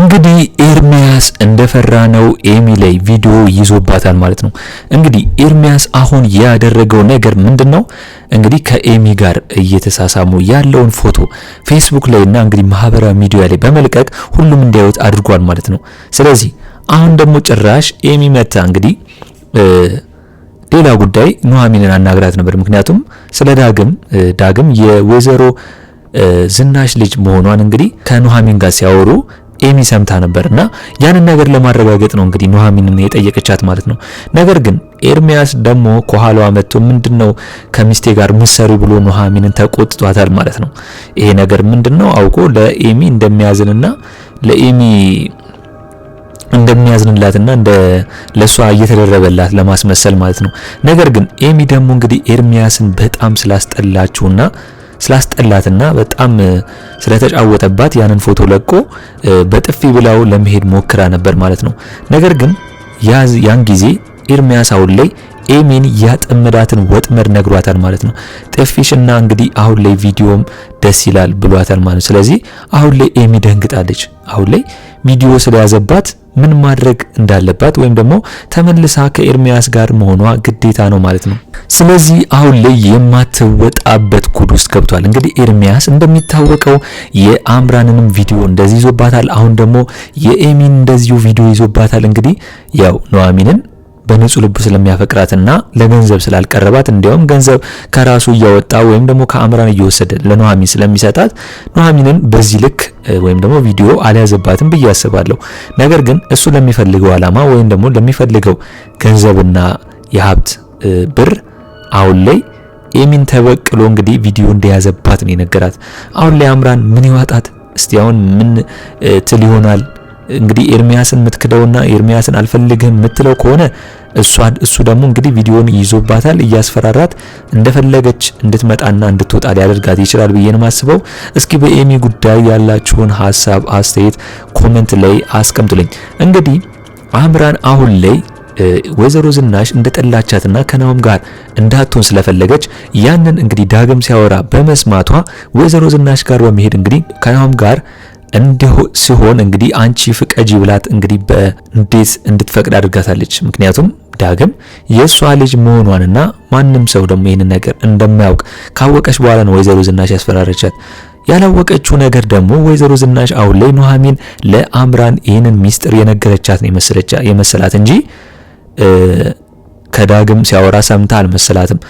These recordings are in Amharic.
እንግዲህ ኤርሚያስ እንደፈራነው ኤሚ ላይ ቪዲዮ ይዞባታል ማለት ነው። እንግዲህ ኤርሚያስ አሁን ያደረገው ነገር ምንድነው? እንግዲህ ከኤሚ ጋር እየተሳሳሙ ያለውን ፎቶ ፌስቡክ ላይ እና እንግዲህ ማህበራዊ ሚዲያ ላይ በመልቀቅ ሁሉም እንዲያዩት አድርጓል ማለት ነው። ስለዚህ አሁን ደግሞ ጭራሽ ኤሚ መታ እንግዲህ ሌላ ጉዳይ ኑሐሚንን አናግራት ነበር። ምክንያቱም ስለ ዳግም የወይዘሮ ዝናሽ ልጅ መሆኗን እንግዲህ ከኑሐሚን ጋር ሲያወሩ ኤሚ ሰምታ ነበርና ያንን ነገር ለማረጋገጥ ነው እንግዲህ ኑሐሚንን የጠየቀቻት ማለት ነው። ነገር ግን ኤርሚያስ ደግሞ ከኋላዋ መጥቶ ምንድነው ከሚስቴ ጋር ምሰሪ ብሎ ኑሐሚንን ተቆጥቷታል ማለት ነው። ይሄ ነገር ምንድነው አውቆ ለኤሚ እንደሚያዝንና ለኤሚ እንደሚያዝንላትና ለሷ እየተደረበላት ለማስመሰል ማለት ነው። ነገር ግን ኤሚ ደግሞ እንግዲህ ኤርሚያስን በጣም ስላስጠላትና በጣም ስለተጫወተባት ያንን ፎቶ ለቆ በጥፊ ብላው ለመሄድ ሞክራ ነበር ማለት ነው። ነገር ግን ያን ጊዜ ኤርሚያስ አሁን ላይ ኤሚን ያጠመዳትን ወጥመድ ነግሯታል ማለት ነው። ጥፊሽና እንግዲህ አሁን ላይ ቪዲዮም ደስ ይላል ብሏታል ማለት። ስለዚህ አሁን ላይ ኤሚ ደንግጣለች። አሁን ላይ ቪዲዮ ስለያዘባት ምን ማድረግ እንዳለባት ወይም ደግሞ ተመልሳ ከኤርሚያስ ጋር መሆኗ ግዴታ ነው ማለት ነው። ስለዚህ አሁን ላይ የማትወጣበት ጉድ ውስጥ ገብቷል። እንግዲህ ኤርሚያስ እንደሚታወቀው የአምራንንም ቪዲዮ እንደዚህ ይዞባታል። አሁን ደግሞ የኤሚን እንደዚሁ ቪዲዮ ይዞባታል። እንግዲህ ያው ኑሐሚንን በንጹህ ልቡ ስለሚያፈቅራትና ለገንዘብ ስላልቀረባት እንዲያውም ገንዘብ ከራሱ እያወጣ ወይም ደግሞ ከአምራን እየወሰደ ለኑሐሚን ስለሚሰጣት ኑሐሚንን በዚህ ልክ ወይም ደግሞ ቪዲዮ አልያዘባትም ብዬ አስባለሁ። ነገር ግን እሱ ለሚፈልገው ዓላማ ወይም ደግሞ ለሚፈልገው ገንዘብና የሀብት ብር አሁን ላይ ኤሚን ተበቅሎ እንግዲህ ቪዲዮ እንደያዘባት ነው የነገራት። አሁን ላይ አምራን ምን ይዋጣት እስቲ አሁን ምን ትል ይሆናል? እንግዲህ ኤርሚያስን ምትክደውና ኤርሚያስን አልፈልግህም ምትለው ከሆነ እሱ ደግሞ እንግዲህ ቪዲዮን ይዞባታል፣ እያስፈራራት እንደፈለገች እንድትመጣና እንድትወጣ ሊያደርጋት ይችላል ብዬ ነው የማስበው። እስኪ በኤሚ ጉዳይ ያላችሁን ሐሳብ አስተያየት ኮሜንት ላይ አስቀምጡልኝ። እንግዲህ አምራን አሁን ላይ ወይዘሮ ዝናሽ እንደጠላቻትና ከናሆም ጋር እንዳትሆን ስለፈለገች ያንን እንግዲህ ዳግም ሲያወራ በመስማቷ ወይዘሮ ዝናሽ ጋር በመሄድ እንግዲህ ከናሆም ጋር ሲሆን እንግዲህ አንቺ ፍቀጂ ብላት እንግዲህ በእንዴት እንድትፈቅድ አድርጋታለች። ምክንያቱም ዳግም የሷ ልጅ መሆኗንና ማንም ሰው ደግሞ ይሄንን ነገር እንደማያውቅ ካወቀች በኋላ ነው ወይዘሮ ዝናሽ ያስፈራረቻት። ያላወቀችው ነገር ደግሞ ወይዘሮ ዝናሽ አሁን ላይ ኑሐሚን ለአምራን ይሄንን ሚስጥር የነገረቻት ነው የመሰላት እንጂ ከዳግም ሲያወራ ሰምታ አልመሰላትም።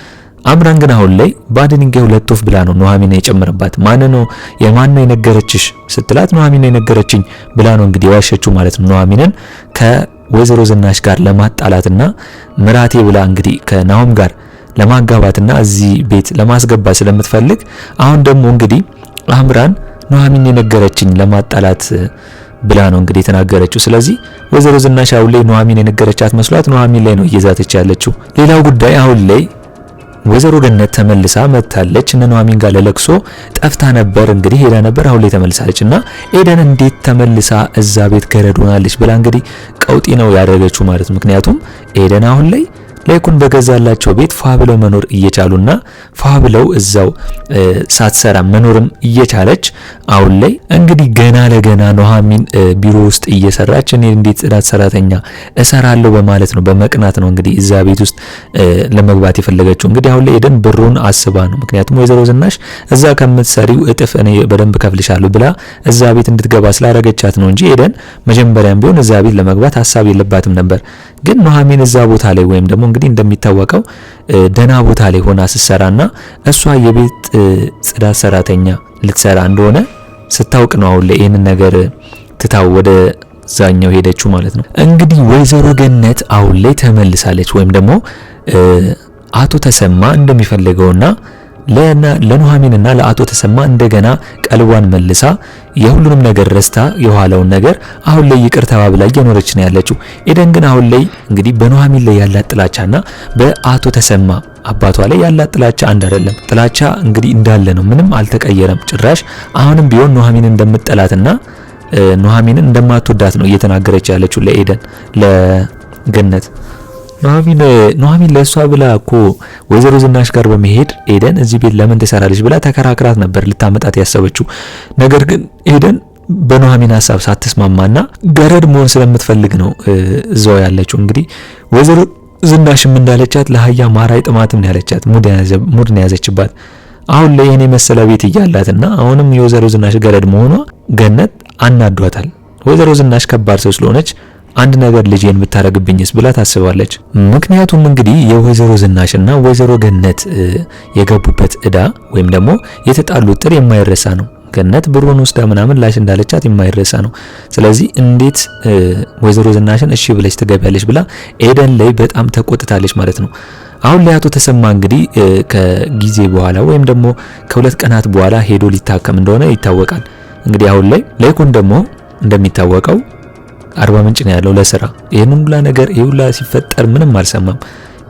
አምራን ግን አሁን ላይ በአንድ ድንጋይ ሁለት ወፍ ብላ ነው ኑሐሚን የጨመረባት። ማን ነው የነገረችሽ ስትላት ኑሐሚን የነገረችኝ ብላ ነው እንግዲህ የዋሸችው ማለት ነው። ኑሐሚንን ከወይዘሮ ዝናሽ ጋር ለማጣላትና ምራቴ ብላ እንግዲህ ከናሆም ጋር ለማጋባትና እዚህ ቤት ለማስገባት ስለምትፈልግ አሁን ደግሞ እንግዲህ አምራን ኑሐሚን የነገረችኝ ለማጣላት ብላ ነው እንግዲህ የተናገረችው። ስለዚህ ወይዘሮ ዝናሽ አሁን ላይ ኑሐሚን የነገረቻት መስሏት ኑሐሚን ላይ ነው እየዛተች ያለችው። ሌላው ጉዳይ አሁን ላይ ወይዘሮ ገነት ተመልሳ መጥታለች። እነ ኑሐሚን ጋር ለለቅሶ ጠፍታ ነበር እንግዲህ ሄዳ ነበር። አሁን ላይ ተመልሳለችና ኤደን እንዴት ተመልሳ እዛ ቤት ገረድ ሆናለች ብላ እንግዲህ ቀውጢ ነው ያደረገችው ማለት ነው። ምክንያቱም ኤደን አሁን ላይ ላይኩን በገዛላቸው ቤት ፏ ብለው መኖር እየቻሉና ፏ ብለው እዛው ሳትሰራ መኖርም እየቻለች አሁን ላይ እንግዲህ ገና ለገና ኑሐሚን ቢሮ ውስጥ እየሰራች እኔ እንዴት ጽዳት ሰራተኛ እሰራለሁ በማለት ነው በመቅናት ነው እንግዲህ እዛ ቤት ውስጥ ለመግባት የፈለገችው። እንግዲህ አሁን ላይ ኤደን ብሩን አስባ ነው። ምክንያቱም ወይዘሮ ዝናሽ እዛ ከምትሰሪው እጥፍ እኔ በደንብ ከፍልሻለሁ ብላ እዛ ቤት እንድትገባ ስላደረገቻት ነው እንጂ ኤደን መጀመሪያም ቢሆን እዛ ቤት ለመግባት ሐሳብ የለባትም ነበር። ግን ኑሐሚን እዛ ቦታ ላይ ወይም ደግሞ እንግዲህ እንደሚታወቀው ደና ቦታ ላይ ሆና ስትሰራና እሷ የቤት ጽዳት ሰራተኛ ልትሰራ እንደሆነ ስታውቅ ነው አሁን ላይ ይሄንን ነገር ትታው ወደ ዛኛው ሄደችው ማለት ነው። እንግዲህ ወይዘሮ ገነት አሁን ላይ ተመልሳለች ወይም ደግሞ አቶ ተሰማ እንደሚፈልገውና ለኑሐሚንና ለአቶ ተሰማ እንደገና ቀልቧን መልሳ የሁሉንም ነገር ረስታ የኋላውን ነገር አሁን ላይ ይቅር ተባብላ እየኖረች ነው ያለችው። ኤደን ግን አሁን ላይ እንግዲህ በኑሐሚን ላይ ያላት ጥላቻና በአቶ ተሰማ አባቷ ላይ ያላት ጥላቻ አንድ አይደለም። ጥላቻ እንግዲህ እንዳለ ነው፣ ምንም አልተቀየረም። ጭራሽ አሁንም ቢሆን ኑሐሚንን እንደምትጠላትና ኑሐሚንን እንደማትወዳት ነው እየተናገረች ያለችው ለኤደን ለገነት። ኑሐሚን ለሷ ብላ እኮ ወይዘሮ ዝናሽ ጋር በመሄድ ኤደን እዚህ ቤት ለምን ትሰራለች ብላ ተከራክራት ነበር ልታመጣት ያሰበችው። ነገር ግን ኤደን በኑሐሚን ሐሳብ ሳትስማማና ገረድ መሆን ስለምትፈልግ ነው እዛው ያለችው። እንግዲህ ወይዘሮ ዝናሽም እንዳለቻት ለአህያ ማር አይጥማትም ነው ያለቻት። ሙድ ነው ያዘችባት። አሁን ላይ የኔ መሰለ ቤት እያላትና አሁንም የወይዘሮ ዝናሽ ገረድ መሆኗ ገነት አናዷታል። ወይዘሮ ዝናሽ ከባድ ሰው ስለሆነች አንድ ነገር ልጄን ብታረግብኝስ ብላ ታስባለች። ምክንያቱም እንግዲህ የወይዘሮ ዝናሽና ወይዘሮ ገነት የገቡበት እዳ ወይም ደግሞ የተጣሉት ጥል የማይረሳ ነው። ገነት ብሩን ወስዳ ምናምን ላሽ እንዳለቻት የማይረሳ ነው። ስለዚህ እንዴት ወይዘሮ ዝናሽን እሺ ብለሽ ትገቢያለሽ ብላ ኤደን ላይ በጣም ተቆጥታለች ማለት ነው። አሁን ላይ አቶ ተሰማ እንግዲህ ከጊዜ በኋላ ወይም ደግሞ ከሁለት ቀናት በኋላ ሄዶ ሊታከም እንደሆነ ይታወቃል። እንግዲህ አሁን ላይ ለይኩን ደግሞ እንደሚታወቀው አርባ ምንጭ ነው ያለው ለስራ። ይሄንን ሁላ ነገር ይሁላ ሲፈጠር ምንም አልሰማም።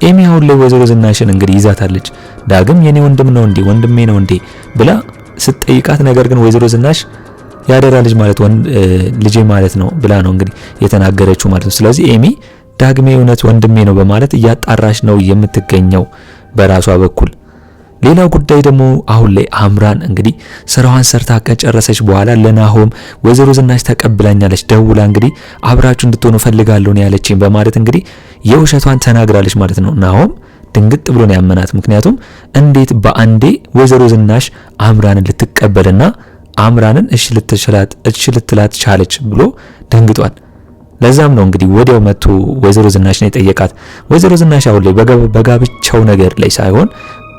ኤሚ አሁን ላይ ወይዘሮ ዝናሽን እንግዲህ ይዛታለች። ዳግም የኔ ወንድም ነው እንዴ ወንድሜ ነው እንዴ ብላ ስትጠይቃት፣ ነገር ግን ወይዘሮ ዝናሽ ያደራ ልጅ ማለት ልጄ ማለት ነው ብላ ነው እንግዲህ የተናገረችው ማለት ነው። ስለዚህ ኤሚ ዳግሜ እውነት ወንድሜ ነው በማለት እያጣራች ነው የምትገኘው በራሷ በኩል። ሌላው ጉዳይ ደግሞ አሁን ላይ አምራን እንግዲህ ስራዋን ሰርታ ከጨረሰች በኋላ ለናሆም ወይዘሮ ዝናሽ ተቀብላኛለች፣ ደውላ እንግዲህ አብራችሁ እንድትሆኑ ፈልጋለሁ ነው ያለችኝ በማለት እንግዲህ የውሸቷን ተናግራለች ማለት ነው። ናሆም ድንግጥ ብሎ ነው ያመናት። ምክንያቱም እንዴት በአንዴ ወይዘሮ ዝናሽ አምራንን ልትቀበልና አምራንን እሺ ልትላት ቻለች ብሎ ደንግጧል። ለዛም ነው እንግዲህ ወዲያው መጥቶ ወይዘሮ ዝናሽ ነው የጠየቃት። ወይዘሮ ዝናሽ አሁን ላይ በጋብቻው ነገር ላይ ሳይሆን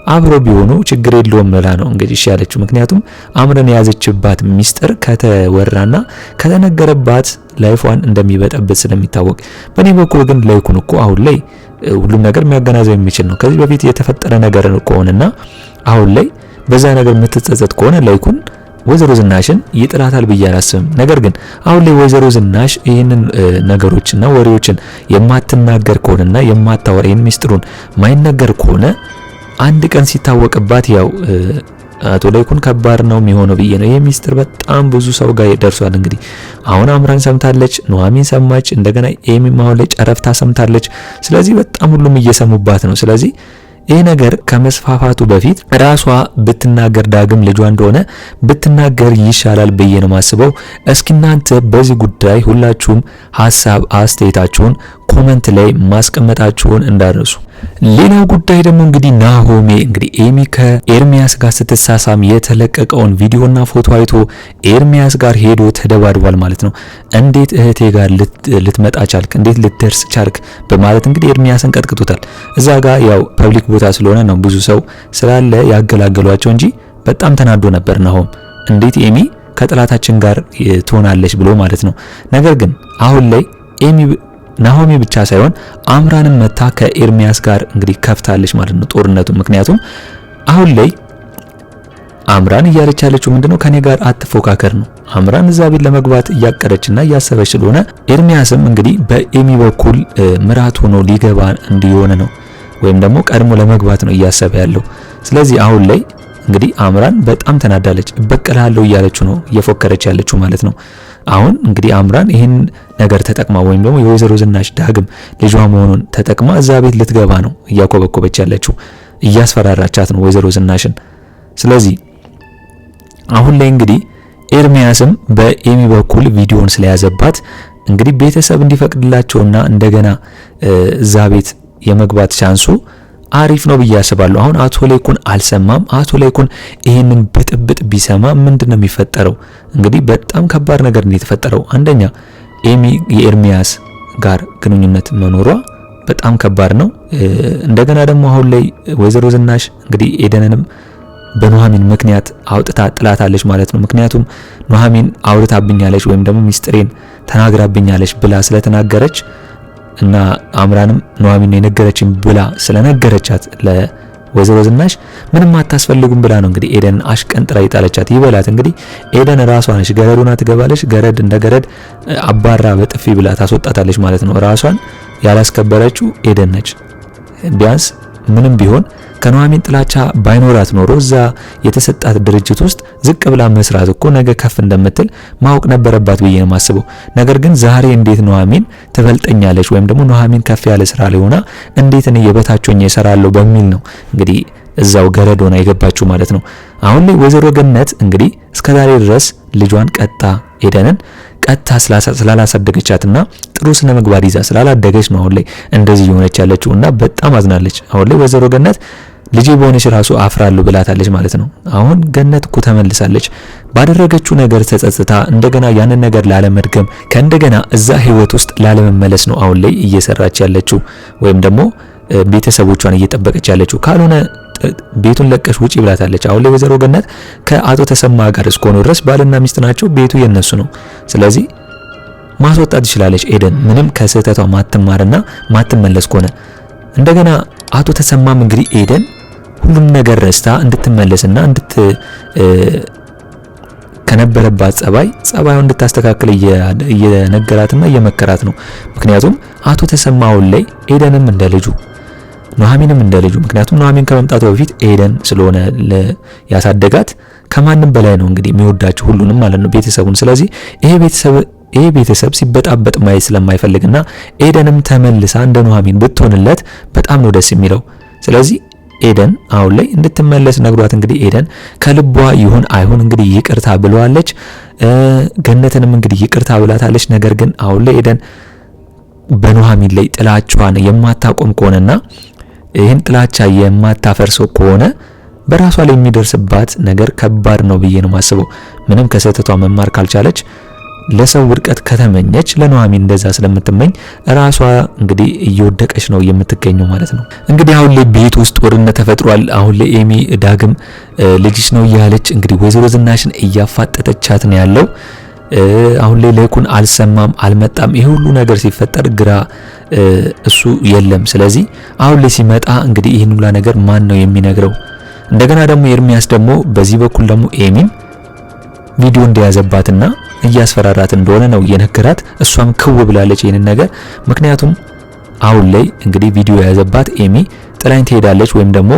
አብሮ ቢሆኑ ችግር የለውም ብላ ነው እንግዲህ እሺ ያለችው። ምክንያቱም አምረን የያዘችባት ሚስጥር ከተወራና ከተነገረባት ላይፏን እንደሚበጠብጥ ስለሚታወቅ፣ በእኔ በኩል ግን ላይኩን እኮ አሁን ላይ ሁሉም ነገር የሚያገናዘብ የሚችል ነው። ከዚህ በፊት የተፈጠረ ነገር ከሆነና አሁን ላይ በዛ ነገር የምትጸጸት ከሆነ ላይኩን ወይዘሮ ዝናሽን ይጥላታል ብዬ አላስብም። ነገር ግን አሁን ላይ ወይዘሮ ዝናሽ ይህንን ነገሮችና ወሬዎችን የማትናገር ከሆነና የማታወራ ይህን ሚስጥሩን ማይነገር ከሆነ አንድ ቀን ሲታወቅባት ያው አቶ ላይኩን ከባድ ነው የሚሆነው ብዬ ነው። ይሄ ሚስጥር በጣም ብዙ ሰው ጋር ደርሷል። እንግዲህ አሁን አምራን ሰምታለች፣ ኑሐሚን ሰማች፣ እንደገና ኤሚ አሁን ላይ ጨረፍታ ሰምታለች። ስለዚህ በጣም ሁሉም እየሰሙባት ነው። ስለዚህ ይህ ነገር ከመስፋፋቱ በፊት ራሷ ብትናገር ዳግም ልጇ እንደሆነ ብትናገር ይሻላል ብዬ ነው ማስበው። እስኪ እናንተ በዚህ ጉዳይ ሁላችሁም ሀሳብ አስተያየታችሁን ኮሜንት ላይ ማስቀመጣችሁን እንዳትረሱ። ሌላው ጉዳይ ደግሞ እንግዲህ ናሆሜ እንግዲህ ኤሚ ከኤርሚያስ ጋር ስትሳሳም የተለቀቀውን ቪዲዮና ፎቶ አይቶ ኤርሚያስ ጋር ሄዶ ተደባድቧል ማለት ነው። እንዴት እህቴ ጋር ልትመጣ ቻልክ? እንዴት ልትደርስ ቻልክ? በማለት እንግዲህ ኤርሚያስን ቀጥቅጦታል። እዛ ጋር ያው ፐብሊክ ቦታ ስለሆነ ነው ብዙ ሰው ስላለ ያገላገሏቸው እንጂ በጣም ተናዶ ነበር ናሆም። እንዴት ኤሚ ከጥላታችን ጋር ትሆናለች ብሎ ማለት ነው። ነገር ግን አሁን ላይ ናሆሚ ብቻ ሳይሆን አምራንም መታ ከኤርሚያስ ጋር እንግዲህ ከፍታለች ማለት ነው ጦርነቱ። ምክንያቱም አሁን ላይ አምራን እያለች ያለችው ምንድነው ከኔ ጋር አትፎካከር ነው። አምራን እዛ ቤት ለመግባት እያቀደችና እያሰበች ስለሆነ ኤርሚያስም እንግዲህ በኤሚ በኩል ምራት ሆኖ ሊገባ እንዲሆነ ነው ወይም ደግሞ ቀድሞ ለመግባት ነው እያሰበ ያለው። ስለዚህ አሁን ላይ እንግዲህ አምራን በጣም ተናዳለች። እበቀላለሁ እያለችው ነው እየፎከረች ያለችው ማለት ነው። አሁን እንግዲህ አምራን ይህን ነገር ተጠቅማ ወይም ደግሞ የወይዘሮ ዝናሽ ዳግም ልጇ መሆኑን ተጠቅማ እዛ ቤት ልትገባ ነው እያኮበኮበች ያለችው፣ እያስፈራራቻት ነው ወይዘሮ ዝናሽን። ስለዚህ አሁን ላይ እንግዲህ ኤርሚያስም በኤሚ በኩል ቪዲዮን ስለያዘባት እንግዲህ ቤተሰብ እንዲፈቅድላቸውና እንደገና እዛ ቤት የመግባት ቻንሱ አሪፍ ነው ብዬ አስባለሁ። አሁን አቶ ላይኩን አልሰማም። አቶ ላይኩን ይሄንን ብጥብጥ ቢሰማ ምንድነው የሚፈጠረው? እንግዲህ በጣም ከባድ ነገር ነው የተፈጠረው። አንደኛ ኤሚ የኤርሚያስ ጋር ግንኙነት መኖሯ በጣም ከባድ ነው። እንደገና ደግሞ አሁን ላይ ወይዘሮ ዝናሽ እንግዲህ ኤደንንም በኑሐሚን ምክንያት አውጥታ ጥላታለች ማለት ነው። ምክንያቱም ኑሐሚን አውርታብኛለች ወይም ደግሞ ሚስጥሬን ተናግራብኛለች ብላ ስለተናገረች እና አምራንም ኑሐሚን የነገረችን ብላ ስለነገረቻት ለወይዘሮ ዝናሽ ምንም አታስፈልጉም ብላ ነው እንግዲህ ኤደን አሽቀንጥራ ይጣለቻት። ይበላት እንግዲህ ኤደን ራሷ ነች ገረዱና ትገባለች። ገረድ እንደ ገረድ አባራ በጥፊ ብላ ታስወጣታለች ማለት ነው። ራሷን ያላስከበረችው ኤደን ነች። ቢያንስ ምንም ቢሆን ከኑሐሚን ጥላቻ ባይኖራት ኖሮ እዛ የተሰጣት ድርጅት ውስጥ ዝቅ ብላ መስራት እኮ ነገ ከፍ እንደምትል ማወቅ ነበረባት ብዬ ነው የማስበው። ነገር ግን ዛሬ እንዴት ኑሐሚን ትበልጠኛለች ወይም ደግሞ ኑሐሚን ከፍ ያለ ስራ ላይ ሆና እንዴት እኔ የበታች ሆኜ እሰራለሁ በሚል ነው እንግዲህ እዛው ገረድ ሆና የገባችው ማለት ነው። አሁን ላይ ወይዘሮ ገነት እንግዲህ እስከዛሬ ድረስ ልጇን ቀጣ ኤደንን ቀጣ ስላላሳደገቻትና ጥሩ ስነ ምግባር ይዛ ስላላደገች ነው አሁን ላይ እንደዚህ የሆነች ያለችውና በጣም አዝናለች። አሁን ላይ ወይዘሮ ገነት ልጄ በሆነች ራሱ አፍራለሁ ብላታለች ማለት ነው። አሁን ገነት እኮ ተመልሳለች። ባደረገችው ነገር ተጸጽታ እንደገና ያንን ነገር ላለመድገም ከእንደገና እዛ ህይወት ውስጥ ላለመመለስ ነው አሁን ላይ እየሰራች ያለችው ወይም ደግሞ ቤተሰቦቿን እየጠበቀች ያለችው። ካልሆነ ቤቱን ለቀሽ ውጪ ብላታለች። አሁን ላይ ወይዘሮ ገነት ከአቶ ተሰማ ጋር እስከሆኑ ድረስ ባልና ሚስት ናቸው። ቤቱ የነሱ ነው። ስለዚህ ማስወጣት ትችላለች ኤደን ምንም ከስህተቷ ማትማርና ማትመለስ ከሆነ። እንደገና አቶ ተሰማም እንግዲህ ኤደን ሁሉም ነገር ረስታ እንድትመለስና ከነበረባት ጸባዩ እንድታስተካክል እየነገራትና እየመከራት ነው። ምክንያቱም አቶ ተሰማው ላይ ኤደንም እንደ ልጁ ኑሐሚንም እንደ ልጁ ምክንያቱም ኑሐሚን ከመምጣቷ በፊት ኤደን ስለሆነ ያሳደጋት ከማንም በላይ ነው እንግዲህ የሚወዳቸው ሁሉንም ማለት ነው ቤተሰቡን። ስለዚህ ይሄ ቤተሰብ ሲበጣበጥ ማየት ስለማይፈልግና ኤደንም ተመልሳ እንደ ኑሐሚን ብትሆንለት በጣም ነው ደስ የሚለው። ስለዚህ ኤደን አሁን ላይ እንድትመለስ ነግሯት እንግዲህ ኤደን ከልቧ ይሁን አይሁን እንግዲህ ይቅርታ ብለዋለች። ገነትንም እንግዲህ ይቅርታ ብላታለች። ነገር ግን አሁን ላይ ኤደን በኑሐሚን ላይ ጥላቻዋን የማታቆም ከሆነና ይህን ጥላቻ የማታፈርሰው ከሆነ በራሷ ላይ የሚደርስባት ነገር ከባድ ነው ብዬ ነው ማስበው። ምንም ከስህተቷ መማር ካልቻለች ለሰው ውድቀት ከተመኘች ለኑሐሚን እንደዛ ስለምትመኝ ራሷ እንግዲህ እየወደቀች ነው የምትገኘው ማለት ነው። እንግዲህ አሁን ላይ ቤት ውስጥ ጦርነት ተፈጥሯል። አሁን ላይ ኤሚ ዳግም ልጅሽ ነው እያለች እንግዲህ ወይዘሮ ዝናሽን እያፋጠጠቻት ነው ያለው። አሁን ላይ ለኩን አልሰማም አልመጣም። ይሄ ሁሉ ነገር ሲፈጠር ግራ እሱ የለም። ስለዚህ አሁን ላይ ሲመጣ እንግዲህ ይሄን ሁሉ ነገር ማን ነው የሚነግረው? እንደገና ደግሞ ኤርሚያስ ደግሞ በዚህ በኩል ደግሞ ኤሚን ቪዲዮ እንደያዘባትና እያስፈራራት እንደሆነ ነው የነገራት። እሷም ክው ብላለች ይሄንን ነገር። ምክንያቱም አሁን ላይ እንግዲህ ቪዲዮ የያዘባት ኤሚ ጥላኝ ትሄዳለች ወይም ደግሞ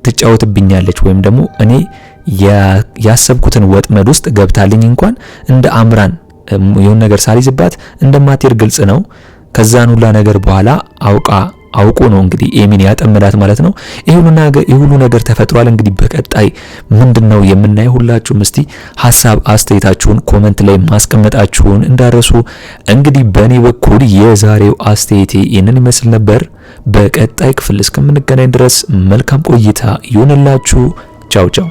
ትጫወትብኛለች ወይም ደግሞ እኔ ያሰብኩትን ወጥመድ ውስጥ ገብታልኝ እንኳን እንደ አምራን የሆነ ነገር ሳልይዝባት እንደማትሄድ ግልጽ ነው። ከዛን ሁላ ነገር በኋላ አውቆ ነው እንግዲህ ኤሚን ያጠመዳት ማለት ነው። ይሄ ሁሉ ነገር ተፈጥሯል። እንግዲህ በቀጣይ ምንድነው የምናየው? ሁላችሁም እስቲ ሐሳብ አስተያየታችሁን ኮሜንት ላይ ማስቀመጣችሁን እንዳረሱ። እንግዲህ በእኔ በኩል የዛሬው አስተያየቴ ይህንን ይመስል ነበር። በቀጣይ ክፍል እስከምንገናኝ ድረስ መልካም ቆይታ ይሁንላችሁ። ቻው ቻው።